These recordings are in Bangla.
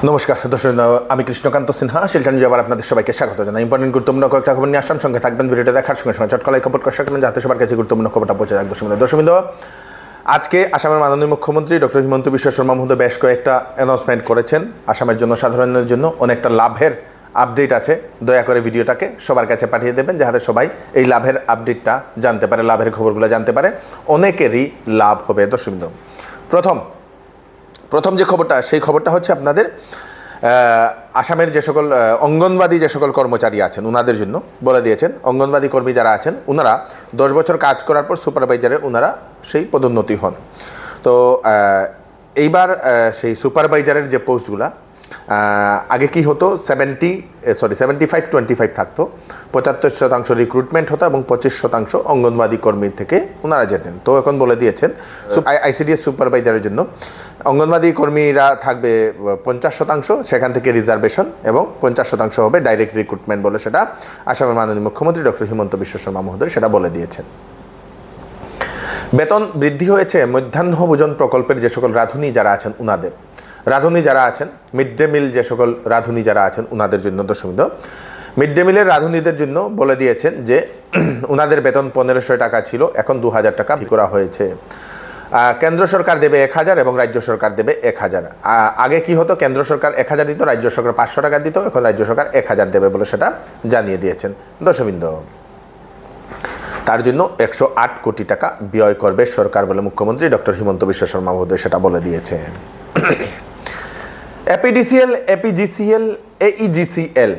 নমস্কার দর্শক, আমি কৃষ্ণকান্ত সিনহা শিলচর নিউজে আবার আপনাদের সবাইকে স্বাগত জানাই। ইম্পর্টেন্ট গুরুত্বপূর্ণ কয়েকটা খবর নিয়ে আসলাম, সঙ্গে থাকবেন। ভিডিওটা দেখার সঙ্গে সঙ্গে চটকলাই খবর কষা করবেন যাতে সবার কাছে গুরুত্বপূর্ণ খবরটা পৌঁছে যাক। দর্শক, আজকে আসামের মাননীয় মুখ্যমন্ত্রী ডক্টর হিমন্ত বিশ্ব শর্মা মহোদয় বেশ কয়েকটা অ্যানাউন্সমেন্ট করেছেন। আসামের জন্য, সাধারণের জন্য অনেকটা লাভের আপডেট আছে। দয়া করে ভিডিওটাকে সবার কাছে পাঠিয়ে দেবেন যাতে সবাই এই লাভের আপডেটটা জানতে পারে, লাভের খবরগুলো জানতে পারে। অনেকেরই লাভ হবে। দর্শক, প্রথম যে খবরটা, সেই খবরটা হচ্ছে আপনাদের আসামের যে সকল অঙ্গনবাদী যে সকল কর্মচারী আছেন ওনাদের জন্য বলে দিয়েছেন। অঙ্গনবাদী কর্মী যারা আছেন ওনারা 10 বছর কাজ করার পর সুপারভাইজারে ওনারা সেই পদোন্নতি হন। তো এইবার সেই সুপারভাইজারের যে পোস্টগুলা, আগে কি হতো, 75-25 থাকতো। 75% রিক্রুটমেন্ট হতো এবং 25% অঙ্গনবাদী কর্মীর থেকে ওনারা যেতেন। তো এখন বলে দিয়েছেন আইসিডিএস সুপারভাইজারের জন্য অঙ্গনবাদী কর্মীরা থাকবে 50%, সেখান থেকে রিজার্ভেশন, এবং 50% হবে ডাইরেক্ট রিক্রুটমেন্ট বলে সেটা আসামের মাননীয় মুখ্যমন্ত্রী ডক্টর হিমন্ত বিশ্ব শর্মা মহোদয় সেটা বলে দিয়েছেন। বেতন বৃদ্ধি হয়েছে মধ্যাহ্ন ভোজন প্রকল্পের যে সকল রাঁধুনি যারা আছেন ওনাদের, রাঁধুনি যারা আছেন, মিড ডে মিল যে সকল রাঁধুনি যারা আছেন ওনাদের জন্য। দর্শক, মিড ডে মিলের রাঁধুনিদের জন্য বলে দিয়েছেন যে ওনাদের বেতন 1500 টাকা ছিল, এখন 2000 টাকা করা হয়েছে। কেন্দ্র সরকার দেবে 1000 এবং রাজ্য সরকার দেবে 1000। আগে কি হতো, কেন্দ্র সরকার 1000 দিত, রাজ্য সরকার 500 টাকা দিত, এখন রাজ্য সরকার 1000 দেবে বলে সেটা জানিয়ে দিয়েছেন। দর্শক, তার জন্য 108 কোটি টাকা ব্যয় করবে সরকার বলে মুখ্যমন্ত্রী ডক্টর হিমন্ত বিশ্ব শর্মা মহোদয় সেটা বলে দিয়েছেন। এপিডিসিএল, এপিজিসিএল, এইজিসিএল,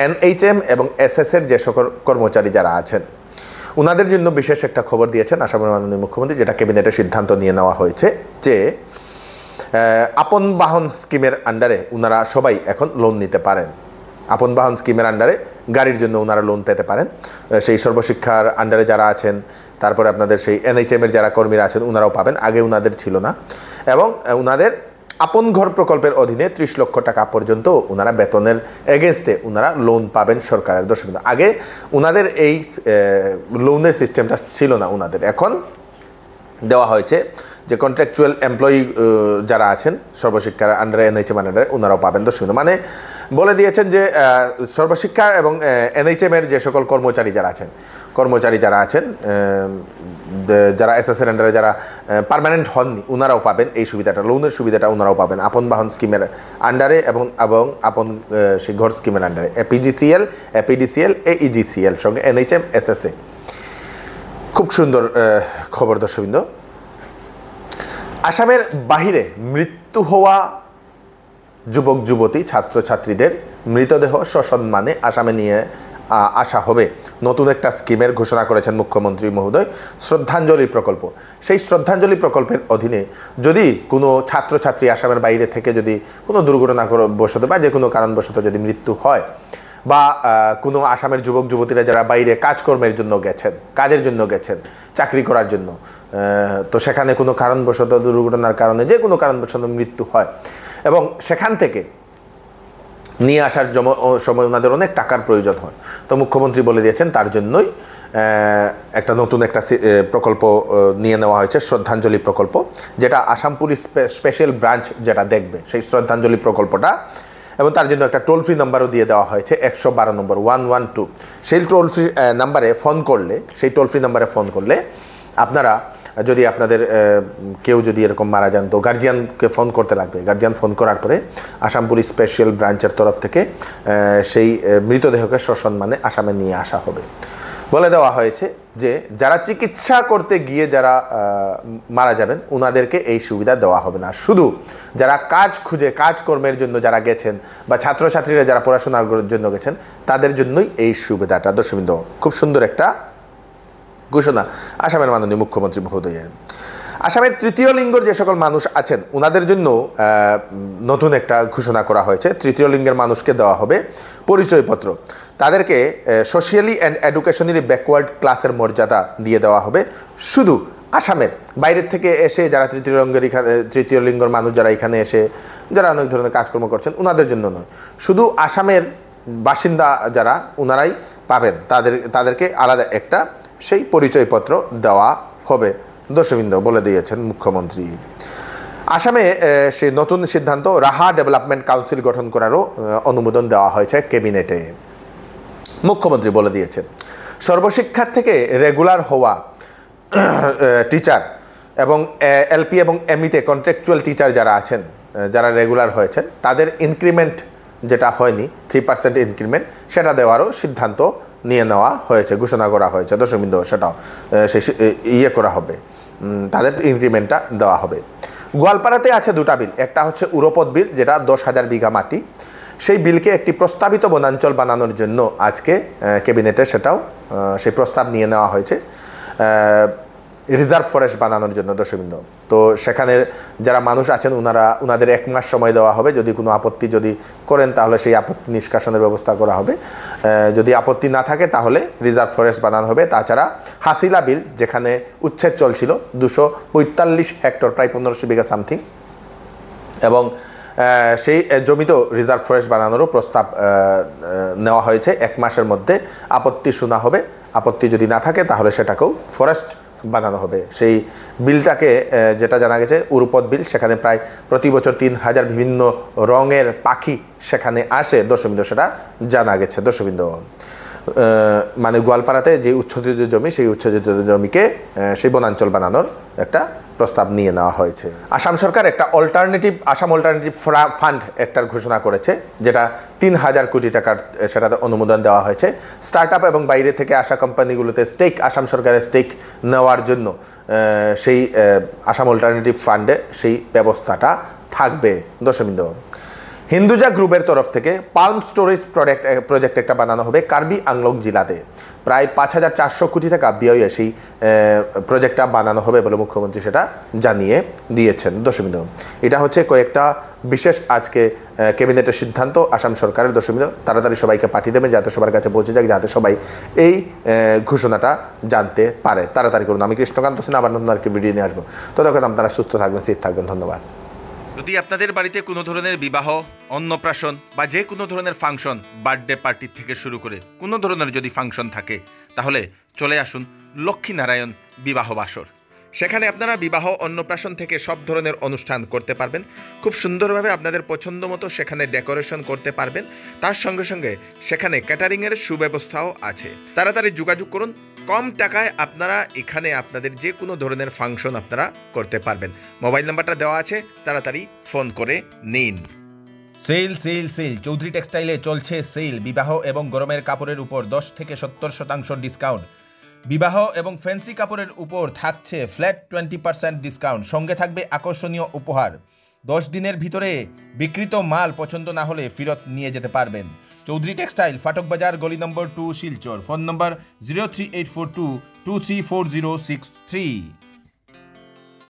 এনএইচএম এবং এসএসের যে সকল কর্মচারী যারা আছেন ওনাদের জন্য বিশেষ একটা খবর দিয়েছেন আসামের মাননীয় মুখ্যমন্ত্রী, যেটা ক্যাবিনেটের সিদ্ধান্ত নিয়ে নেওয়া হয়েছে যে আপন বাহন স্কিমের আন্ডারে ওনারা সবাই এখন লোন নিতে পারেন। আপন বাহন স্কিমের আন্ডারে গাড়ির জন্য ওনারা লোন পেতে পারেন। সেই সর্বশিক্ষার আন্ডারে যারা আছেন, তারপরে আপনাদের সেই এনএইচএমের যারা কর্মীরা আছেন ওনারাও পাবেন, আগে ওনাদের ছিল না। এবং ওনাদের আপন ঘর প্রকল্পের অধীনে 30 লক্ষ টাকা পর্যন্ত ওনারা বেতনের এগেনস্টে ওনারা লোন পাবেন সরকারের। দর্শক, আগে ওনাদের এই লোনের সিস্টেমটা ছিল না ওনাদের, এখন দেওয়া হয়েছে যে কন্ট্রাকচুয়াল এমপ্লয়ি যারা আছেন সর্বশিক্ষার আন্ডারে, এনএইচএম আন্ডারে ওনারাও পাবেন। দর্শক, মানে বলে দিয়েছেন যে সর্বশিক্ষা এবং এনএইচএমের যে সকল কর্মচারী যারা আছেন, যারা এসএসের আন্ডারে যারা পার্মানেন্ট হননি ওনারাও পাবেন এই সুবিধাটা, লোনের সুবিধাটা ওনারাও পাবেন আপন বাহন স্কিমের আন্ডারে এবং আপন সেই ঘর স্কিমের আন্ডারে। এপিজিসিএল, এপিডিসিএল, এইজিসিএল সঙ্গে এনএইচএম, এসএসএ। খুব সুন্দর খবর। দর্শকবৃন্দ, আসামের বাহিরে মৃত্যু হওয়া যুবক যুবতী ছাত্রছাত্রীদের মৃতদেহ সসম্মানে আসামে নিয়ে আসা হবে। নতুন একটা স্কিমের ঘোষণা করেছেন মুখ্যমন্ত্রী মহোদয়, শ্রদ্ধাঞ্জলি প্রকল্প। সেই শ্রদ্ধাঞ্জলি প্রকল্পের অধীনে যদি কোনো ছাত্রছাত্রী আসামের বাইরে থেকে যদি কোনো দুর্ঘটনাবশত বা যে কোনো কারণবশত যদি মৃত্যু হয়, বা কোনো আসামের যুবক যুবতীরা যারা বাইরে কাজকর্মের জন্য গেছেন, কাজের জন্য গেছেন, চাকরি করার জন্য, তো সেখানে কোনো কারণবশত দুর্ঘটনার কারণে যে কোনো কারণবশত মৃত্যু হয় এবং সেখান থেকে নিয়ে আসার সময় ওনাদের অনেক টাকার প্রয়োজন হয়, তো মুখ্যমন্ত্রী বলে দিয়েছেন তার জন্যই একটা নতুন একটা প্রকল্প নিয়ে নেওয়া হয়েছে, শ্রদ্ধাঞ্জলি প্রকল্প, যেটা আসাম পুলিশ স্পেশাল ব্রাঞ্চ যেটা দেখবে সেই শ্রদ্ধাঞ্জলি প্রকল্পটা। এবং তার জন্য একটা টোল ফ্রি নাম্বারও দিয়ে দেওয়া হয়েছে, 112 নম্বর 112। সেই টোল ফ্রি নাম্বারে ফোন করলে, সেই টোল ফ্রি নাম্বারে ফোন করলে আপনারা যদি আপনাদের কেউ যদি এরকম মারা যান, তো গার্জিয়ানকে ফোন করতে লাগবে। গার্জিয়ান ফোন করার পরে আসাম পুলিশ স্পেশাল ব্রাঞ্চের তরফ থেকে সেই মৃতদেহকে সসম্মানে আসামে নিয়ে আসা হবে। বলে দেওয়া হয়েছে যে যারা চিকিৎসা করতে গিয়ে যারা মারা যাবেন ওনাদেরকে এই সুবিধা দেওয়া হবে না, শুধু যারা কাজ খুঁজে কাজকর্মের জন্য যারা গেছেন বা ছাত্রছাত্রীরা যারা পড়াশোনার জন্য গেছেন তাদের জন্যই এই সুবিধাটা। দর্শকবৃন্দ, খুব সুন্দর একটা ঘোষণা আসামের মাননীয় মুখ্যমন্ত্রী মহোদয়ের। আসামের তৃতীয় লিঙ্গের যে সকল মানুষ আছেন ওনাদের জন্য নতুন একটা ঘোষণা করা হয়েছে। তৃতীয় লিঙ্গের মানুষকে দেওয়া হবে পরিচয়পত্র, তাদেরকে সোশিয়ালি অ্যান্ড এডুকেশনালি ব্যাকওয়ার্ড ক্লাসের মর্যাদা দিয়ে দেওয়া হবে। শুধু আসামের বাইরের থেকে এসে যারা তৃতীয় লিঙ্গের মানুষ যারা এখানে এসে যারা অনেক ধরনের কাজকর্ম করছেন ওনাদের জন্য নয়, শুধু আসামের বাসিন্দা যারা ওনারাই পাবেন, তাদেরকে আলাদা একটা সেই পরিচয়পত্র দেওয়া হবে। দর্শকবৃন্দ, বলে দিয়েছেন মুখ্যমন্ত্রী। আসামে সেই নতুন সিদ্ধান্ত রাহা ডেভেলপমেন্ট কাউন্সিল গঠন করারও অনুমোদন দেওয়া হয়েছে ক্যাবিনেটে। মুখ্যমন্ত্রী বলে দিয়েছেন সর্বশিক্ষার থেকে রেগুলার হওয়া টিচার এবং এলপি এবং এমইতে কন্ট্রাকচুয়াল টিচার যারা আছেন, যারা রেগুলার হয়েছেন, তাদের ইনক্রিমেন্ট যেটা হয়নি 3% ইনক্রিমেন্ট, সেটা দেওয়ারও সিদ্ধান্ত নিয়ে নেওয়া হয়েছে, ঘোষণা করা হয়েছে। দশমিন্দু সেটাও সেই ইয়ে করা হবে, তাদের ইনক্রিমেন্টটা দেওয়া হবে। গোয়ালপাড়াতে আছে দুটা বিল, একটা হচ্ছে উড়োপথ বিল, যেটা 10,000 বিঘা মাটি, সেই বিলকে একটি প্রস্তাবিত বনাঞ্চল বানানোর জন্য আজকে ক্যাবিনেটে সেটাও সেই প্রস্তাব নিয়ে নেওয়া হয়েছে রিজার্ভ ফরেস্ট বানানোর জন্য। দশমিন্দ তো সেখানে যারা মানুষ আছেন ওনাদের 1 মাস সময় দেওয়া হবে, যদি কোনো আপত্তি যদি করেন তাহলে সেই আপত্তি নিষ্কাশনের ব্যবস্থা করা হবে, যদি আপত্তি না থাকে তাহলে রিজার্ভ ফরেস্ট বানানো হবে। তাছাড়া হাসিলা বিল, যেখানে উচ্ছেদ চলছিল 245 হেক্টর, প্রায় 1500 বিঘা সামথিং, এবং সেই জমিতেও রিজার্ভ ফরেস্ট বানানোরও প্রস্তাব নেওয়া হয়েছে। 1 মাসের মধ্যে আপত্তি শোনা হবে, আপত্তি যদি না থাকে তাহলে সেটাকেও ফরেস্ট বানানো হবে। সেই বিলটাকে যেটা জানা গেছে উড়োপথ বিল, সেখানে প্রায় প্রতি বছর 3000 বিভিন্ন রঙের পাখি সেখানে আসে। দশমিন্দ সেটা জানা গেছে। দশমিন্দ মানে গোয়ালপাড়াতে যে উচ্ছেদিত জমি, সেই উচ্ছেদিত জমিকে সেই বনাঞ্চল বানানোর একটা প্রস্তাব নিয়ে নেওয়া হয়েছে। আসাম সরকার একটা আসাম অল্টারনেটিভ ফান্ড একটার ঘোষণা করেছে, যেটা 3000 কোটি টাকার সেটাতে অনুমোদন দেওয়া হয়েছে। স্টার্ট আপ এবং বাইরে থেকে আসা কোম্পানিগুলোতে আসাম সরকারের স্টেক নেওয়ার জন্য সেই আসাম অল্টারনেটিভ ফান্ডে সেই ব্যবস্থাটা থাকবে। দশমিন্দ হিন্দুজা গ্রুপের তরফ থেকে পাল্ম স্টোরেজ প্রজেক্ট একটা বানানো হবে কার্বি আংলং জেলাতে। প্রায় 5400 কোটি টাকা ব্যয়ে সেই প্রজেক্টটা বানানো হবে বলে মুখ্যমন্ত্রী সেটা জানিয়ে দিয়েছেন। দশমিন্দ এটা হচ্ছে কয়েকটা বিশেষ আজকে ক্যাবিনেটের সিদ্ধান্ত আসাম সরকারের। দশমিন্দ তাড়াতাড়ি সবাইকে পাঠিয়ে দেবেন, যাতে সবার কাছে পৌঁছে যায়, যাতে সবাই এই ঘোষণাটা জানতে পারে। তাড়াতাড়ি করুন। আমি কৃষ্ণকান্ত সিনহা আবার নতুন আরেকটি ভিডিও নিয়ে আসবো। ততক্ষণ আপনারা সুস্থ থাকবেন, সেফ থাকবেন। ধন্যবাদ। যদি আপনাদের বাড়িতে কোনো ধরনের বিবাহ, অন্নপ্রাশন বা যে কোনো ধরনের ফাংশন, বার্থডে পার্টি থেকে শুরু করে কোনো ধরনের যদি ফাংশন থাকে, তাহলে চলে আসুন লক্ষ্মীনারায়ণ বিবাহ বাসর। সেখানে আপনারা বিবাহ, অন্নপ্রাশন থেকে সব ধরনের অনুষ্ঠান করতে পারবেন। খুব সুন্দরভাবে আপনাদের পছন্দ মতো সেখানে ডেকোরেশন করতে পারবেন। তার সঙ্গে সঙ্গে সেখানে ক্যাটারিংয়ের সুব্যবস্থাও আছে। তাড়াতাড়ি যোগাযোগ করুন। কম টাকায় আপনারা এখানে আপনাদের যে কোনো ধরনের ফাংশন আপনারা করতে পারবেন। মোবাইল নাম্বারটা দেওয়া আছে, তাড়াতাড়ি ফোন করে নিন। সেল সেল সেল চৌধুরী টেক্সটাইলে চলছে সেল। বিবাহ এবং গরমের কাপড়ের উপর 10 থেকে 70% ডিসকাউন্ট। বিবাহ এবং ফ্যান্সি কাপড়ের উপর থাকছে ফ্ল্যাট 20% ডিসকাউন্ট। সঙ্গে থাকবে আকর্ষণীয় উপহার। 10 দিনের ভিতরে বিক্রিত মাল পছন্দ না হলে ফেরত নিয়ে যেতে পারবেন। চৌধুরী টেক্সটাইল, ফাটক বাজার, গলি নম্বর 2, শিলচর। ফোন নম্বর 03842 234063।